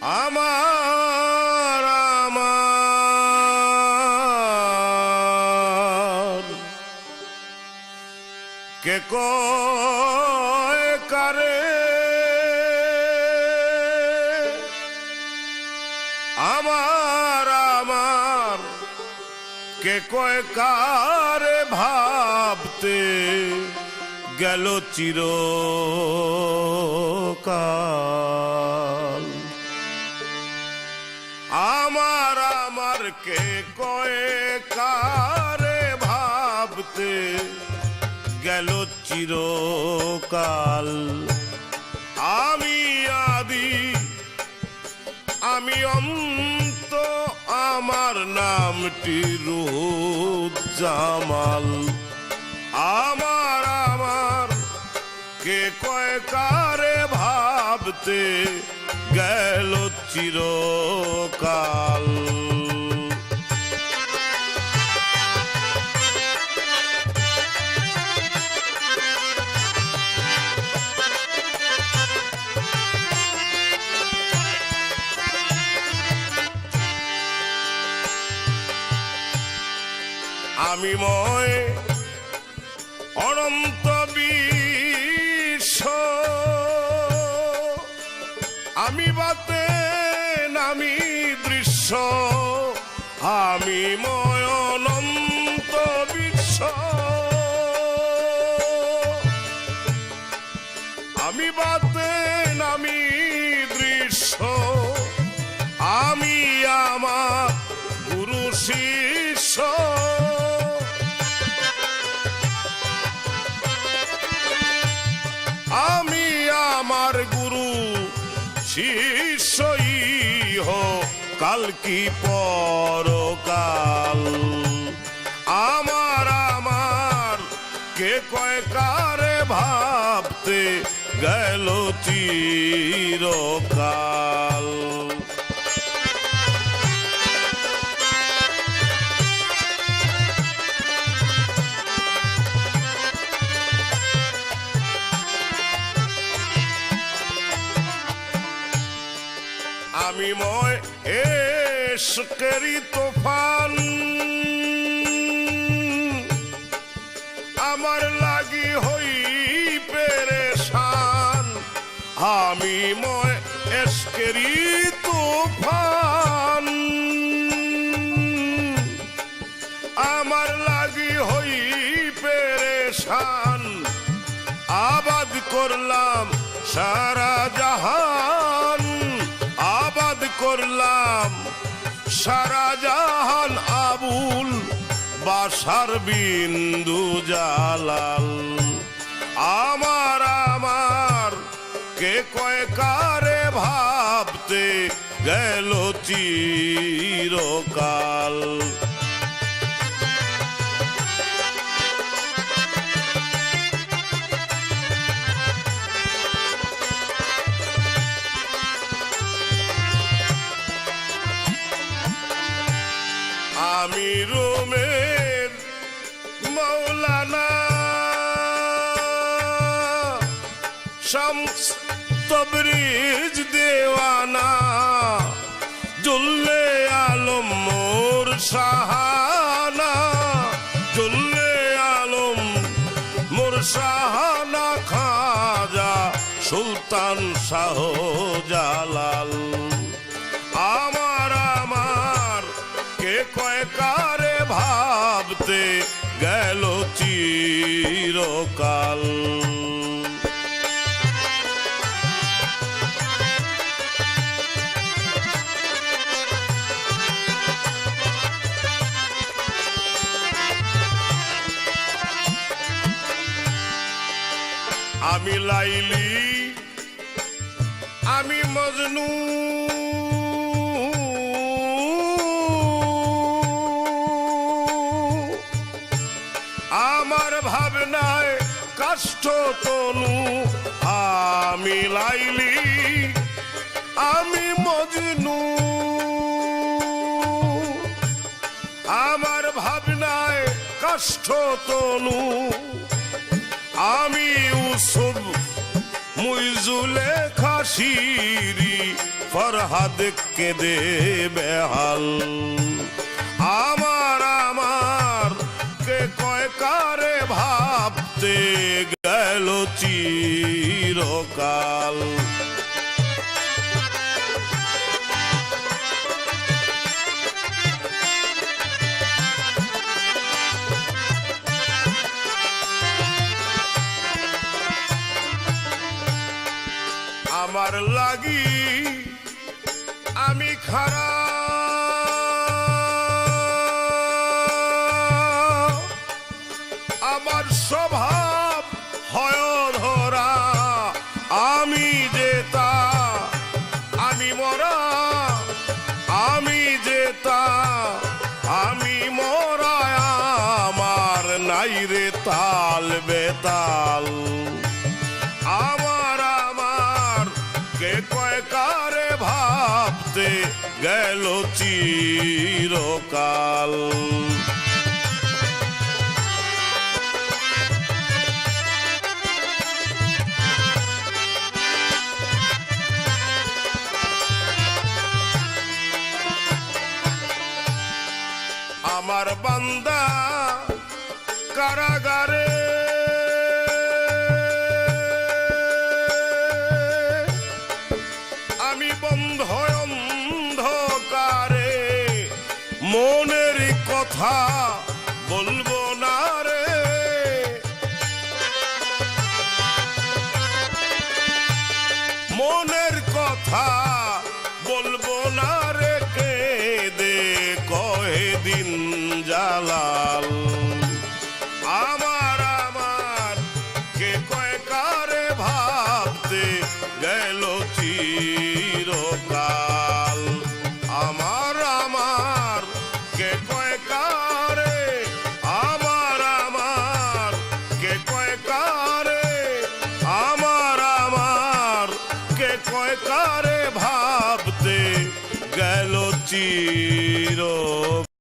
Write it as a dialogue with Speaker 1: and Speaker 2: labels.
Speaker 1: আমার আমার কে কয় কারে আমার আমার কে কয় কারে ভাবতে গেল চিরকাল আমার আমার কে কয় কারে ভাবতে গেল চিরকাল আমি আদি আমি অন্ত আমার নামটি রুহুজ্জামাল আমার আমার কে কয় কারে ভাবতে গেল চিরকাল আমি ময় অনন্ত বিশ্ব আমি বাতে নামি দৃশ্য আমি ময় অনন্ত বিশ্ব আমি বাতে নামি দৃশ্য আমি আমার গুরু শিষ্য আমি আমার গুরু শিষ্যই হো কাল কি পরকাল আমার আমার কে কয় কারে ভাবতে গেল চিরকাল আমি ময় এশকেরি তোফান আমার লাগি হই পেরেশান আমি ময় এশকেরি তোফান আমার লাগি হই পেরেশান আবাদ করলাম সারা জাহান আবাদ করলাম সারা জাহান আবুল বাসার বিন্দু জালাল আমার আমার কে কয় কারে ভাবতে গেল চিরকাল আমি রোমের মৌলানা শামস তবরিজ দেওয়ানা জুল্লে আলম মোর শাহানা জুল্লে আলম মোর শাহানা খাজা সুলতান শাহ জালাল আমার আমার কে কয় কারে ভাবতে গেল চিরকাল আমি লাইলি আমি মজনু আমার ভাবনায় কাষ্ঠ তনু আমি লাইলি আমি মজনু আমার ভাবনায় কাষ্ঠ তনু আমি ইউসুফ মুইজুলেখা শিরি ফরহাদ কেঁদে বেহাল। আমার আমার কে কয় কারে ভাবতে গেল চিরকাল। আমার লাগি আমি খারা আমার স্বভাব হয় ধরা আমি যেতা আমি মরা আমি যেতা আমি মরা আমার নাই রে তাল বেতাল। আমার আমার কে কয় কারে ভাবতে গেল চিরকাল। আমার বান্দা কারাগারে আমি বন্ধ অন্ধকারে মনের কথা বলবো না রে। মনের কথা বলবো না রে কেঁদে কহে দিন জালাল। আমার আমার কে কয় কারে ভাবতে গেল চিরকাল। আমার আমার কে কয় কারে আমার আমার কে কয় কারে আমার আমার কে কয় কারে ভাবতে গেল চিরকাল।